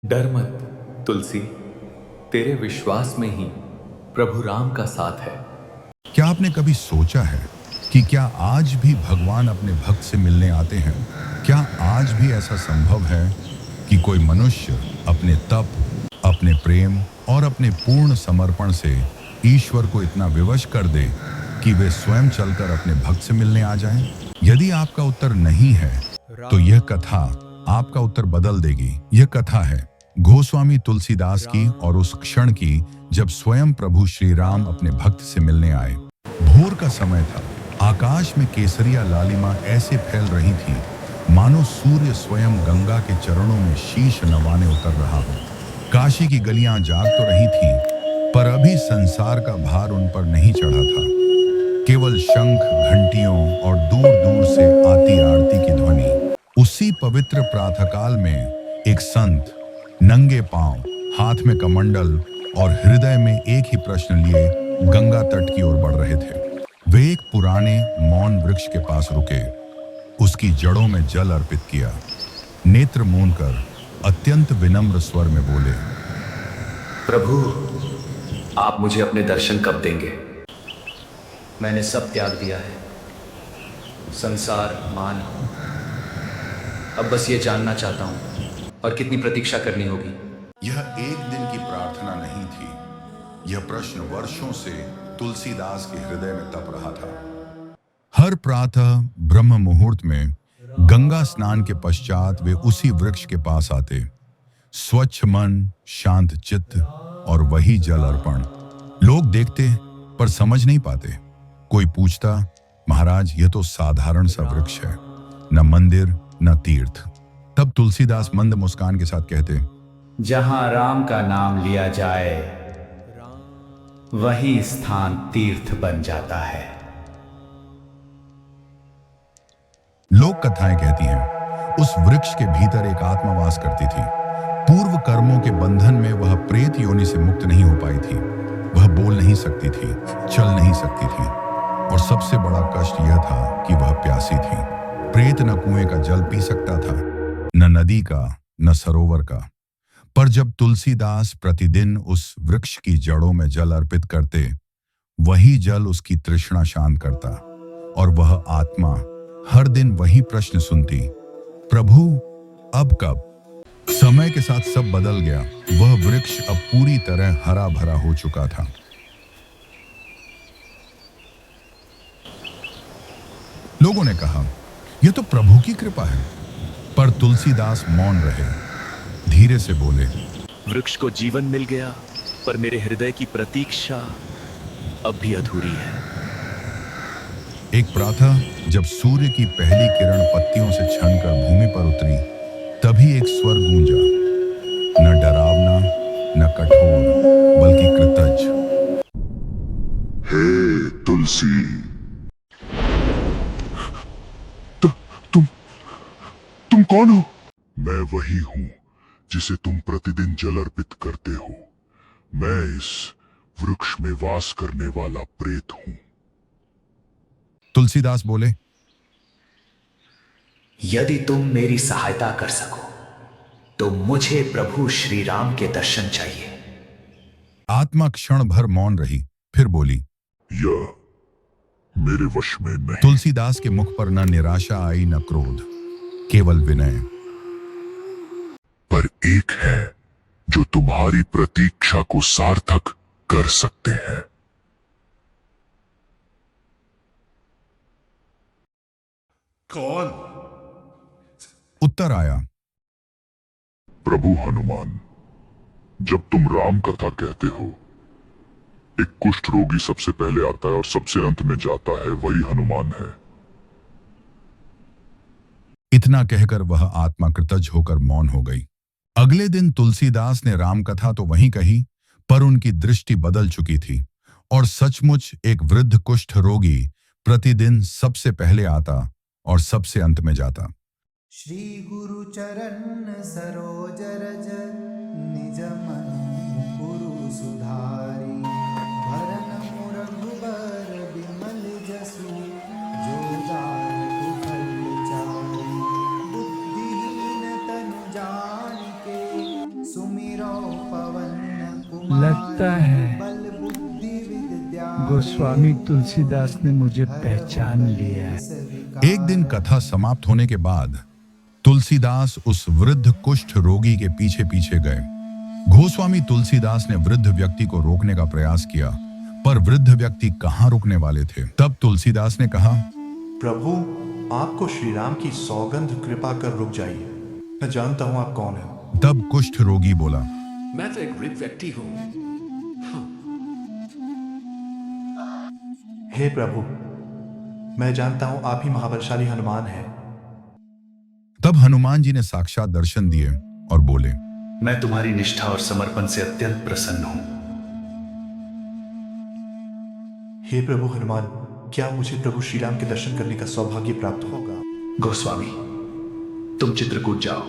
डर मत तुलसी, तेरे विश्वास में ही प्रभु राम का साथ है। क्या आपने कभी सोचा है कि क्या आज भी भगवान अपने भक्त से मिलने आते हैं? क्या आज भी ऐसा संभव है कि कोई मनुष्य अपने तप, अपने प्रेम और अपने पूर्ण समर्पण से ईश्वर को इतना विवश कर दे कि वे स्वयं चलकर अपने भक्त से मिलने आ जाएं? यदि आपका उत्तर नहीं है, तो यह कथा आपका उत्तर बदल देगी। यह कथा है गोस्वामी तुलसीदास की और उस क्षण की जब स्वयं प्रभु श्री राम अपने भक्त से मिलने आए। भोर का समय था। आकाश में केसरिया लालिमा ऐसे फैल रही थी मानो सूर्य स्वयं गंगा के चरणों में शीश नवाने उतर रहा हो। काशी की गलियां जाग तो रही थीं, पर अभी संसार का भार उन पर नहीं चढ़ा था। केवल शंख, घंटियों और दूर दूर से आती आरती की ध्वनि। उसी पवित्र प्रातःकाल में एक संत नंगे पांव, हाथ में कमंडल और हृदय में एक ही प्रश्न लिए गंगा तट की ओर बढ़ रहे थे। वे एक पुराने मौन वृक्ष के पास रुके, उसकी जड़ों में जल अर्पित किया, नेत्र मूंद कर अत्यंत विनम्र स्वर में बोले, प्रभु, आप मुझे अपने दर्शन कब देंगे? मैंने सब त्याग दिया है, संसार, मान। अब बस ये जानना चाहता हूं, और कितनी प्रतीक्षा करनी होगी? यह एक दिन की प्रार्थना नहीं थी। यह प्रश्न वर्षों से तुलसीदास के हृदय में तप रहा था। हर प्रातः ब्रह्म मुहूर्त में गंगा स्नान के पश्चात वे उसी वृक्ष के पास आते। स्वच्छ मन, शांत चित्त और वही जल अर्पण। लोग देखते पर समझ नहीं पाते। कोई पूछता, महाराज यह तो साधारण सा वृक्ष है, न मंदिर न तीर्थ। तब तुलसीदास मंद मुस्कान के साथ कहते, जहां राम का नाम लिया जाए वही स्थान तीर्थ बन जाता है। लोक कथाएं कहती हैं उस वृक्ष के भीतर एक आत्मा वास करती थी। पूर्व कर्मों के बंधन में वह प्रेत योनि से मुक्त नहीं हो पाई थी। वह बोल नहीं सकती थी, चल नहीं सकती थी, और सबसे बड़ा कष्ट यह था कि वह प्यासी थी। प्रेत न कुएं का जल पी सकता था, न नदी का, न सरोवर का। पर जब तुलसीदास प्रतिदिन उस वृक्ष की जड़ों में जल अर्पित करते, वही जल उसकी तृष्णा शांत करता, और वह आत्मा हर दिन वही प्रश्न सुनती, प्रभु अब कब? समय के साथ सब बदल गया। वह वृक्ष अब पूरी तरह हरा भरा हो चुका था। लोगों ने कहा, यह तो प्रभु की कृपा है। पर तुलसीदास मौन रहे, धीरे से बोले, वृक्ष को जीवन मिल गया, पर मेरे हृदय की प्रतीक्षा अब भी अधूरी है। एक प्रातः जब सूर्य की पहली किरण पत्तियों से छनकर भूमि पर उतरी, तभी एक स्वर गूंजा, न डरावना न कठोर, बल्कि कृतज्ञ। हे तुलसी, तुम कौन हो? मैं वही हूं जिसे तुम प्रतिदिन जल अर्पित करते हो। मैं इस वृक्ष में वास करने वाला प्रेत हूं। तुलसीदास बोले, यदि तुम मेरी सहायता कर सको तो मुझे प्रभु श्री राम के दर्शन चाहिए। आत्मा क्षण भर मौन रही, फिर बोली, यह मेरे वश में नहीं। तुलसीदास के मुख पर न निराशा आई न क्रोध, केवल विनय। पर एक है जो तुम्हारी प्रतीक्षा को सार्थक कर सकते हैं। कौन? उत्तर आया, प्रभु हनुमान। जब तुम राम कथा कहते हो, एक कुष्ठ रोगी सबसे पहले आता है और सबसे अंत में जाता है, वही हनुमान है। इतना कहकर वह आत्मा कृतज्ञ होकर मौन हो गई। अगले दिन तुलसीदास ने रामकथा तो वहीं कही, पर उनकी दृष्टि बदल चुकी थी, और सचमुच एक वृद्ध कुष्ठ रोगी प्रतिदिन सबसे पहले आता और सबसे अंत में जाता। श्री गुरु चरण सरोज रज निज मन गुरु सुधारी, भरन रघुबर बिमल जसु जो दायक फल चारि, बुद्धिहीन तनु जानिके सो लगता है बल बुद्धि विद्या गोस्वामी तुलसीदास ने मुझे पहचान लिया है। एक दिन कथा समाप्त होने के बाद तुलसीदास उस वृद्ध कुष्ठ रोगी के पीछे पीछे गए। गोस्वामी तुलसीदास ने वृद्ध व्यक्ति को रोकने का प्रयास किया, पर वृद्ध व्यक्ति कहाँ रुकने वाले थे। तब तुलसीदास ने कहा, प्रभु, आपको श्री राम की सौगंध कृपा कर रुक जाइए, मैं जानता हूं आप कौन हैं। तब कुष्ठ रोगी बोला, मैं तो एक वृद्ध व्यक्ति हूँ। हे प्रभु, मैं जानता हूं आप ही महाबलशाली हनुमान हैं। तब हनुमान जी ने साक्षात दर्शन दिए और बोले, मैं तुम्हारी निष्ठा और समर्पण से अत्यंत प्रसन्न हूं। हे प्रभु हनुमान, क्या मुझे प्रभु श्री राम के दर्शन करने का सौभाग्य प्राप्त होगा? गोस्वामी, तुम चित्रकूट जाओ,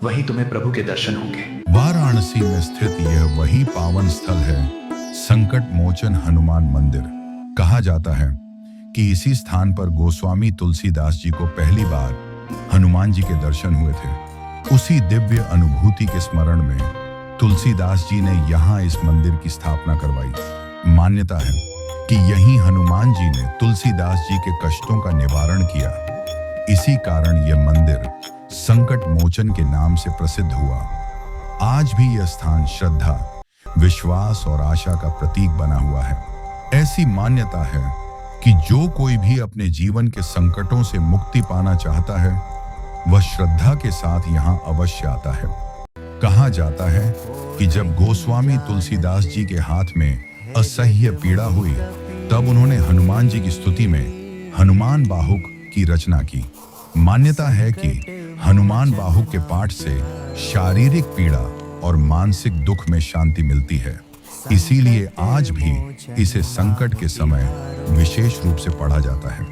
वहीं तुम्हें प्रभु के दर्शन होंगे। वाराणसी में स्थित यह वही पावन स्थल है, संकट मोचन हनुमान मंदिर। कहा जाता है कि इसी स्थान पर गोस्वामी तुलसीदास जी को पहली बार हनुमान जी के दर्शन हुए थे। उसी दिव्य अनुभूति के स्मरण में तुलसीदास जी ने यहाँ इस मंदिर की स्थापना करवाई। मान्यता है कि यहीं हनुमान जी ने तुलसीदास जी के कष्टों का निवारण किया। इसी कारण यह मंदिर संकट मोचन के नाम से प्रसिद्ध हुआ। आज भी यह स्थान श्रद्धा, विश्वास और आशा का प्रतीक बना हुआ है। ऐसी मान्यता है कि जो कोई भी अपने जीवन के संकटों से मुक्ति पाना चाहता है, वह श्रद्धा के साथ यहाँ अवश्य आता है। कहा जाता है कि जब गोस्वामी तुलसीदास जी के हाथ में असह्य पीड़ा हुई, तब उन्होंने हनुमान जी की स्तुति में हनुमान बाहुक की रचना की। मान्यता है कि हनुमान बाहुक के पाठ से शारीरिक पीड़ा और मानसिक दुख में शांति मिलती है। इसीलिए आज भी इसे संकट के समय विशेष रूप से पढ़ा जाता है।